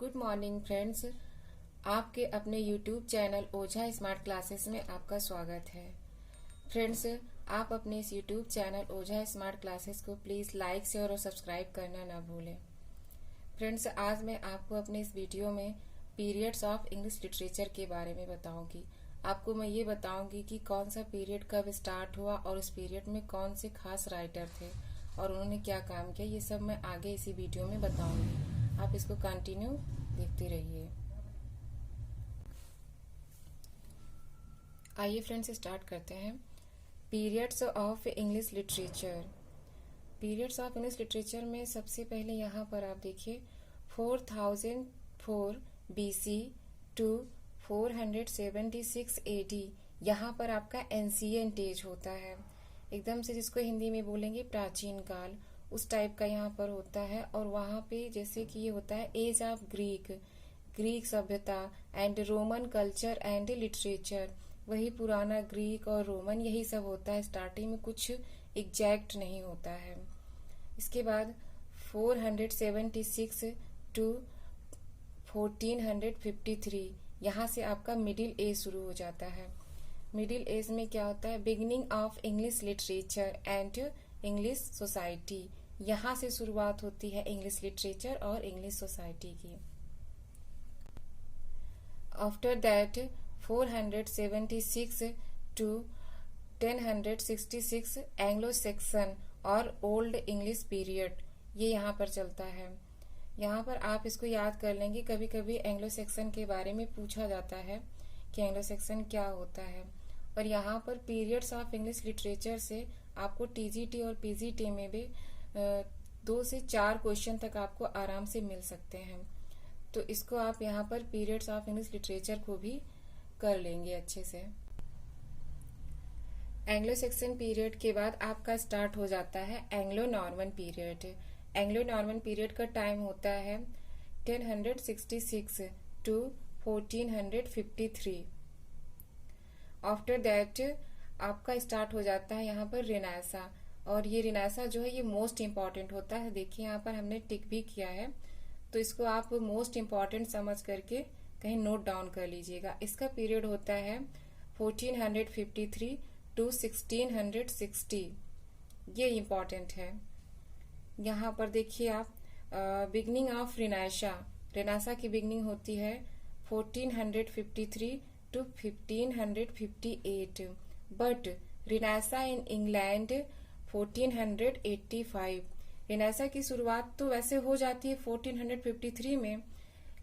Good morning friends. आपके अपने YouTube channel ओझा smart classes में आपका स्वागत है। फ्रेंड्स, आप अपने इस यूट्यूब चैनल ओझा स्मार्ट क्लासेस को प्लीज़ लाइक शेयर और सब्सक्राइब करना ना भूलें। फ्रेंड्स, आज मैं आपको अपने इस वीडियो में पीरियड्स ऑफ इंग्लिश लिटरेचर के बारे में बताऊंगी। आपको मैं ये बताऊंगी कि कौन सा पीरियड कब स्टार्ट हुआ और उस पीरियड में कौन से खास राइटर थे और उन्होंने क्या काम किया, ये सब मैं आगे इसी वीडियो में बताऊंगी। आप इसको कंटिन्यू देखते रहिए। आइए फ्रेंड्स, स्टार्ट करते हैं। Periods of English literature. Periods of English literature में सबसे पहले यहाँ पर आप देखिए 4004 BC टू 476 AD। यहाँ पर आपका एंशिएंट एज होता है, एकदम से जिसको हिंदी में बोलेंगे प्राचीन काल, उस टाइप का यहाँ पर होता है। और वहाँ पे जैसे कि ये होता है एज ऑफ ग्रीक सभ्यता and Roman culture and literature. वही पुराना ग्रीक और रोमन यही सब होता है, स्टार्टिंग में कुछ एग्जैक्ट नहीं होता है। इसके बाद 476 टू 1453, यहाँ से आपका मिडिल एज शुरू हो जाता है। मिडिल एज में क्या होता है, beginning of English literature and English society. यहाँ से शुरुआत होती है इंग्लिश लिटरेचर और इंग्लिश सोसाइटी की। After that 476 to 1066 Anglo Saxon और ओल्ड इंग्लिश पीरियड, ये यहाँ पर चलता है। यहाँ पर आप इसको याद कर लेंगे, कभी कभी एंग्लो सेक्सन के बारे में पूछा जाता है कि एंग्लो सेक्सन क्या होता है। और यहाँ पर पीरियड्स ऑफ इंग्लिश लिटरेचर से आपको TGT और PGT में भी 2 से 4 क्वेश्चन तक आपको आराम से मिल सकते हैं। तो इसको आप यहाँ पर पीरियड्स ऑफ इंग्लिश लिटरेचर को भी कर लेंगे अच्छे से। एंग्लो सेक्सन पीरियड के बाद आपका स्टार्ट हो जाता है Anglo Norman period. Anglo Norman period का टाइम होता है 1066 टू 1453। आफ्टर दैट आपका स्टार्ट हो जाता है यहाँ पर रिनासा। और ये रिनासा जो है ये मोस्ट इम्पॉर्टेंट होता है। देखिए यहाँ पर हमने टिक भी किया है, तो इसको आप मोस्ट इम्पॉर्टेंट समझ करके कहीं नोट डाउन कर लीजिएगा। इसका पीरियड होता है 1453 टू 1660, ये इम्पॉर्टेंट है। यहाँ पर देखिए आप बिगनिंग ऑफ रिनासा की बिगनिंग होती है 1453 टू 1558, बट रिनासा इन इंग्लैंड 1485। रिनासा की शुरुआत तो वैसे हो जाती है 1453 में,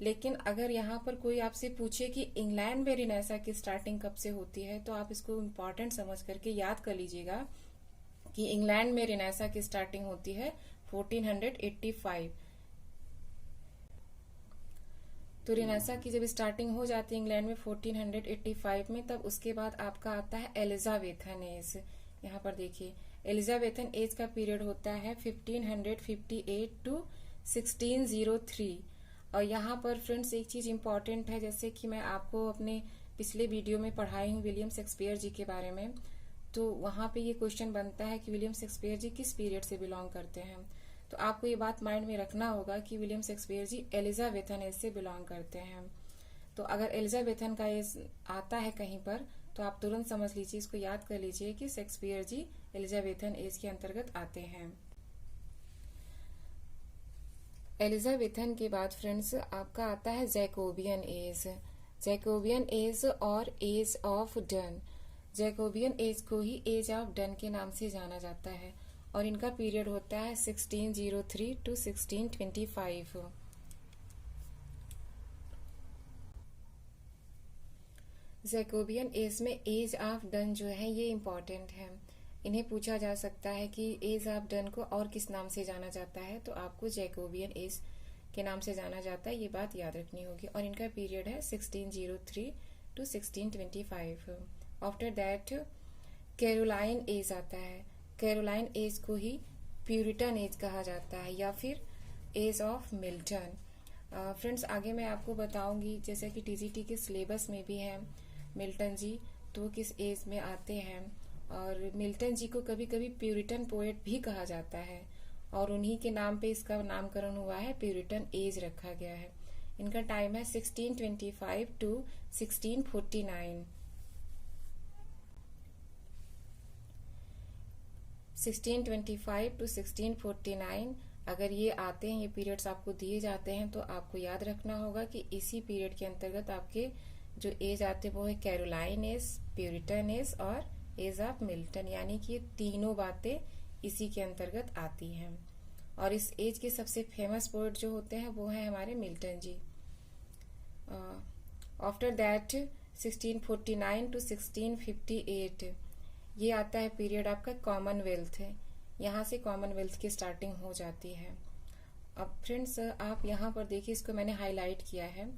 लेकिन अगर यहाँ पर कोई आपसे पूछे कि इंग्लैंड में रिनासा की स्टार्टिंग कब से होती है, तो आप इसको इम्पोर्टेंट समझ करके याद कर लीजिएगा कि इंग्लैंड में रिनासा की स्टार्टिंग होती है 1485। तो रिनासा की जब स्टार्टिंग हो जाती है इंग्लैंड में 1485 में, तब उसके बाद आपका आता है एलिजाबेथन एज। यहाँ पर देखिए एलिजाबेथन एज का पीरियड होता है 1558 टू 1603। और यहाँ पर फ्रेंड्स एक चीज इम्पॉर्टेंट है, जैसे कि मैं आपको अपने पिछले वीडियो में पढ़ाई हूँ विलियम शेक्सपियर जी के बारे में, तो वहां पे ये क्वेश्चन बनता है कि विलियम शेक्सपियर जी किस पीरियड से बिलोंग करते हैं। तो आपको ये बात माइंड में रखना होगा कि विलियम शेक्सपियर जी एलिजाबेथन एज से बिलोंग करते हैं। तो अगर एलिजाबेथन का एज आता है कहीं पर, तो आप तुरंत समझ लीजिए, इसको याद कर लीजिए कि शेक्सपियर जी एलिजाबेथन एज के अंतर्गत आते हैं। एलिजाबेथन के बाद फ्रेंड्स आपका आता है जैकोबियन एज। जैकोबियन एज और age of Donne. Jacobean age को ही एज ऑफ डन के नाम से जाना जाता है और इनका पीरियड होता है 1603 टू 1625। जैकोबियन एज में एज ऑफ डन जो है ये इम्पोर्टेंट है। इन्हें पूछा जा सकता है कि एज ऑफ डन को और किस नाम से जाना जाता है, तो आपको जैकोबियन एज के नाम से जाना जाता है, ये बात याद रखनी होगी। और इनका पीरियड है 1603 to 1625। After that Caroline age आता है। कैरोलाइन एज को ही प्यूरिटन एज कहा जाता है या फिर एज ऑफ मिल्टन। फ्रेंड्स आगे मैं आपको बताऊंगी, जैसे कि TGT के सिलेबस में भी है मिल्टन जी, तो किस एज में आते हैं। और मिल्टन जी को कभी कभी प्यूरिटन पोएट भी कहा जाता है और उन्हीं के नाम पे इसका नामकरण हुआ है, प्यूरिटन एज रखा गया है। इनका टाइम है 1625 टू 1649। 1625 टू 1649 अगर ये आते हैं, ये पीरियड्स आपको दिए जाते हैं, तो आपको याद रखना होगा कि इसी पीरियड के अंतर्गत आपके जो एज आते हैं वो है कैरोलाइन एज, प्यूरिटन एज और एज ऑफ मिल्टन, यानी कि तीनों बातें इसी के अंतर्गत आती हैं। और इस एज के सबसे फेमस पोएट जो होते हैं वो है हमारे Milton ji. After that 1649 to 1658 ये आता है पीरियड आपका कॉमनवेल्थ है। यहाँ से कॉमनवेल्थ की स्टार्टिंग हो जाती है। अब फ्रेंड्स आप यहाँ पर देखिए, इसको मैंने हाईलाइट किया है।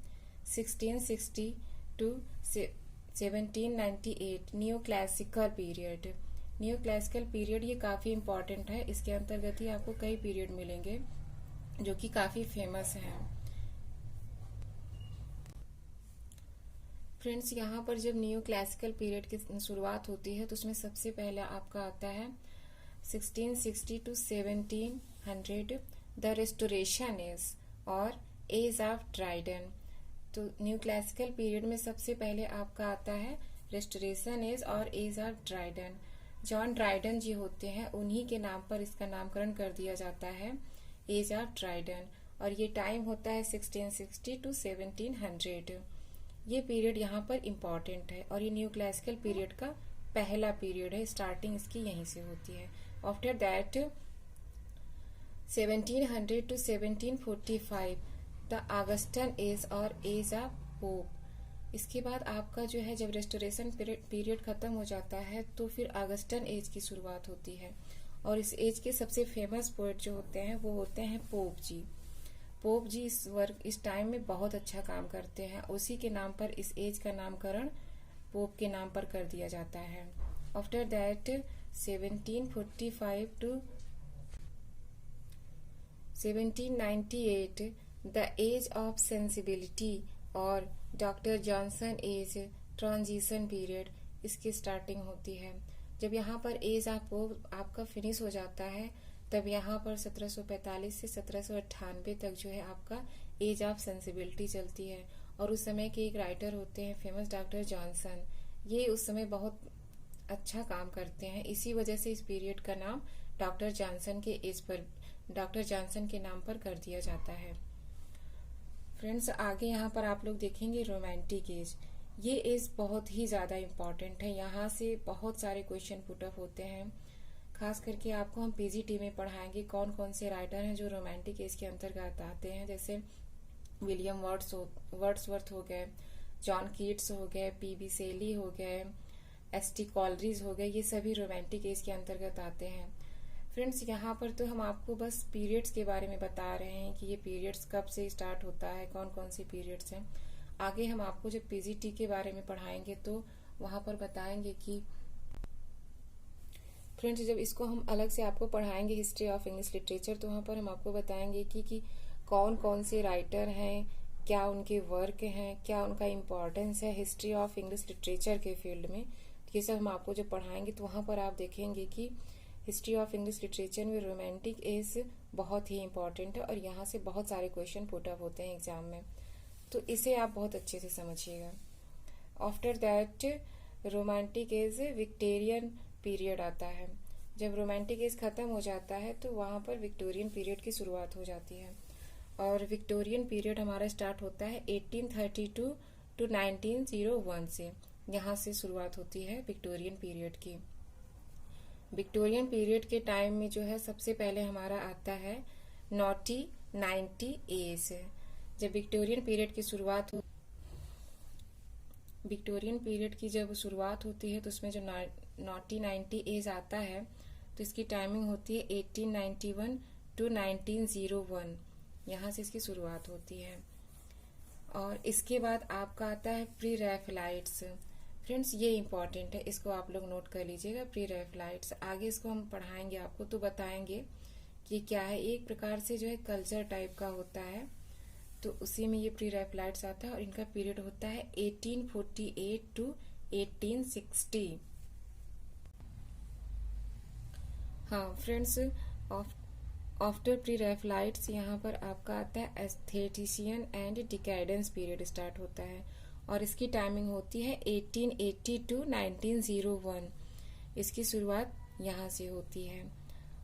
1660 to 1798 new classical period. New classical period ये काफी इंपॉर्टेंट है। इसके अंतर्गत ही आपको कई पीरियड मिलेंगे जो कि काफी फेमस हैं। फ्रेंड्स यहाँ पर जब न्यू क्लासिकल पीरियड की शुरुआत होती है तो उसमें सबसे पहले आपका आता है 1660 टू 1700 द रेस्टोरेशन एज और एज ऑफ ड्राइडन। तो न्यू क्लासिकल पीरियड में सबसे पहले आपका आता है रेस्टोरेशन एज और age of Dryden. John Dryden ji होते हैं, उन्हीं के नाम पर इसका नामकरण कर दिया जाता है एज ऑफ ड्राइडन। और ये टाइम होता है 1660 टू 1700। ये पीरियड यहाँ पर इम्पॉर्टेंट है और ये न्यू क्लासिकल पीरियड का पहला पीरियड है। स्टार्टिंग इसकी यहीं से होती है। After that 1700 to 1745 the Augustan age और एज ऑफ पोप। इसके बाद आपका जो है जब रेस्टोरेशन पीरियड खत्म हो जाता है तो फिर ऑगस्टन एज की शुरुआत होती है। और इस एज के सबसे फेमस पोएट जो होते हैं वो होते हैं पोप जी। पोप जी इस टाइम में बहुत अच्छा काम करते हैं। उसी के नाम पर इस एज का नामकरण पोप के नाम पर कर दिया जाता है। After that 1745 to 1798 the age of sensibility और doctor Johnson age transition period इसकी स्टार्टिंग होती है। जब यहाँ पर एज ऑफ पोप आपका फिनिश हो जाता है तब यहाँ पर 1745 से 1798 तक जो है आपका एज ऑफ सेंसिबिलिटी चलती है। और उस समय के एक राइटर होते हैं फेमस डॉक्टर जॉनसन, ये उस समय बहुत अच्छा काम करते हैं। इसी वजह से इस पीरियड का नाम डॉक्टर जॉनसन के एज पर, डॉक्टर जॉनसन के नाम पर कर दिया जाता है। फ्रेंड्स आगे यहाँ पर आप लोग देखेंगे रोमांटिक एज। ये एज बहुत ही ज्यादा इम्पोर्टेंट है। यहाँ से बहुत सारे क्वेश्चन पुट अप होते हैं। खास करके आपको हम पीजीटी में पढ़ाएंगे कौन कौन से राइटर हैं जो रोमांटिक एज के अंतर्गत आते हैं। जैसे विलियम वर्ड्सवर्थ हो गए, जॉन कीट्स हो गए, पीबी शेली हो गए, एसटी कॉलरिज हो गए, ये सभी रोमांटिक एज के अंतर्गत आते हैं। फ्रेंड्स यहाँ पर तो हम आपको बस पीरियड्स के बारे में बता रहे हैं कि ये पीरियड्स कब से स्टार्ट होता है, कौन कौन से पीरियड्स हैं। आगे हम आपको जब पीजीटी के बारे में पढ़ाएंगे तो वहां पर बताएंगे कि फ्रेंड्स जब इसको हम अलग से आपको पढ़ाएंगे हिस्ट्री ऑफ इंग्लिश लिटरेचर, तो वहां पर हम आपको बताएंगे कि कौन कौन से राइटर हैं, क्या उनके वर्क हैं, क्या उनका इम्पोर्टेंस है हिस्ट्री ऑफ इंग्लिश लिटरेचर के फील्ड में। ये सब हम आपको जब पढ़ाएंगे तो वहां पर आप देखेंगे कि हिस्ट्री ऑफ इंग्लिश लिटरेचर में रोमांटिक एज बहुत ही इम्पोर्टेंट है और यहाँ से बहुत सारे क्वेश्चन पुट अप होते हैं एग्जाम में, तो इसे आप बहुत अच्छे से समझिएगा। After that romantic as Victorian period आता है। जब रोमांटिक एज खत्म हो जाता है तो वहां पर विक्टोरियन पीरियड की शुरुआत हो जाती है। और विक्टोरियन पीरियड हमारा स्टार्ट होता है 1832 टू 1901 से। यहाँ से शुरुआत होती है विक्टोरियन पीरियड की। विक्टोरियन पीरियड के टाइम में जो है सबसे पहले हमारा आता है नॉटी 90 एज। जब विक्टोरियन पीरियड की शुरुआत विक्टोरियन पीरियड की जब शुरुआत होती है तो उसमें जो नॉटी 90 एज आता है तो इसकी टाइमिंग होती है 1891 टू 1901। यहाँ से इसकी शुरुआत होती है। और इसके बाद आपका आता है प्री रैफलाइट्स। फ्रेंड्स ये इम्पोर्टेंट है, इसको आप लोग नोट कर लीजिएगा। प्री रैफलाइट्स आगे इसको हम पढ़ाएंगे आपको तो बताएंगे कि क्या है। एक प्रकार से जो है कल्चर टाइप का होता है, तो उसी में ये प्री रैफलाइट्स आता है और इनका पीरियड होता है 1848 टू 1860। हाँ फ्रेंड्स, आफ्टर प्री रैफलाइट्स यहाँ पर आपका आता है एस्थेटिशियन एंड डिकैडेंस पीरियड स्टार्ट होता है और इसकी टाइमिंग होती है 1880 टू 1901। इसकी शुरुआत यहाँ से होती है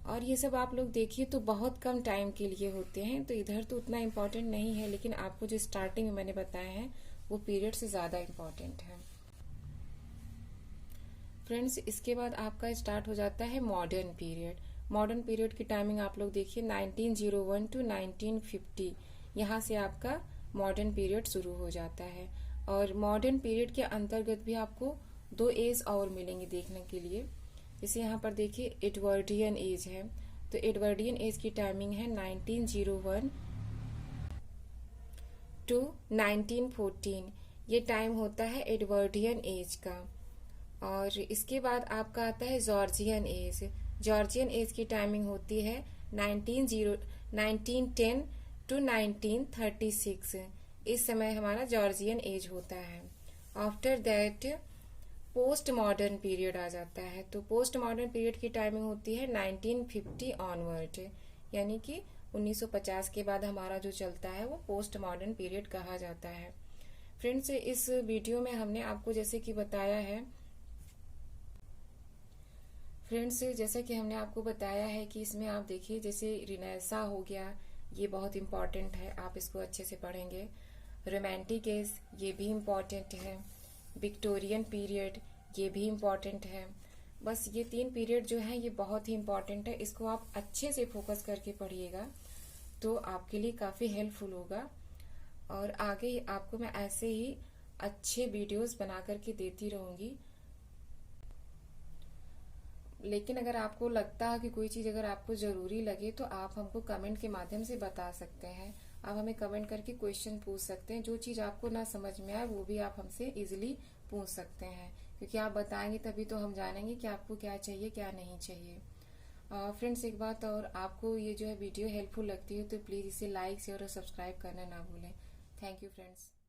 और ये सब आप लोग देखिए तो बहुत कम टाइम के लिए होते हैं, तो इधर तो उतना इम्पोर्टेंट नहीं है, लेकिन आपको जो स्टार्टिंग में मैंने बताया है वो पीरियड से ज़्यादा इम्पोर्टेंट है। फ्रेंड्स, इसके बाद आपका स्टार्ट हो जाता है मॉडर्न पीरियड। मॉडर्न पीरियड की टाइमिंग आप लोग देखिए 1901 टू 1950, यहाँ से आपका मॉडर्न पीरियड शुरू हो जाता है। और मॉडर्न पीरियड के अंतर्गत भी आपको 2 एज और मिलेंगे देखने के लिए। जैसे यहाँ पर देखिए एडवर्डियन एज है, तो एडवर्डियन एज की टाइमिंग है 1901 टू 1914, ये टाइम होता है एडवर्डियन एज का। और इसके बाद आपका आता है जॉर्जियन एज। जॉर्जियन एज की टाइमिंग होती है 1910 टू 1936, इस समय हमारा जॉर्जियन एज होता है। After that post modern period आ जाता है, तो पोस्ट मॉडर्न पीरियड की टाइमिंग होती है 1950 ऑनवर्ड, यानी कि 1950 के बाद हमारा जो चलता है वो पोस्ट मॉडर्न पीरियड कहा जाता है। फ्रेंड्स, इस वीडियो में हमने आपको जैसे कि बताया है जैसा कि हमने आपको बताया है कि इसमें आप देखिए जैसे रिनेसा हो गया, ये बहुत इम्पॉर्टेंट है, आप इसको अच्छे से पढ़ेंगे। रोमांटिक एज, ये भी इम्पॉर्टेंट है। विक्टोरियन पीरियड, ये भी इम्पॉर्टेंट है। बस ये 3 पीरियड जो है ये बहुत ही इम्पॉर्टेंट है, इसको आप अच्छे से फोकस करके पढ़िएगा तो आपके लिए काफ़ी हेल्पफुल होगा। और आगे आपको मैं ऐसे ही अच्छे वीडियोस बना करके देती रहूँगी। लेकिन अगर आपको लगता है कि कोई चीज़ अगर आपको ज़रूरी लगे तो आप हमको कमेंट के माध्यम से बता सकते हैं। आप हमें कमेंट करके क्वेश्चन पूछ सकते हैं, जो चीज़ आपको ना समझ में आए वो भी आप हमसे इजीली पूछ सकते हैं, क्योंकि आप बताएंगे तभी तो हम जानेंगे कि आपको क्या चाहिए क्या नहीं चाहिए। फ्रेंड्स, एक बात और, आपको ये जो है वीडियो हेल्पफुल लगती है तो प्लीज़ इसे लाइक शेयर और सब्सक्राइब करना ना भूलें। Thank you friends.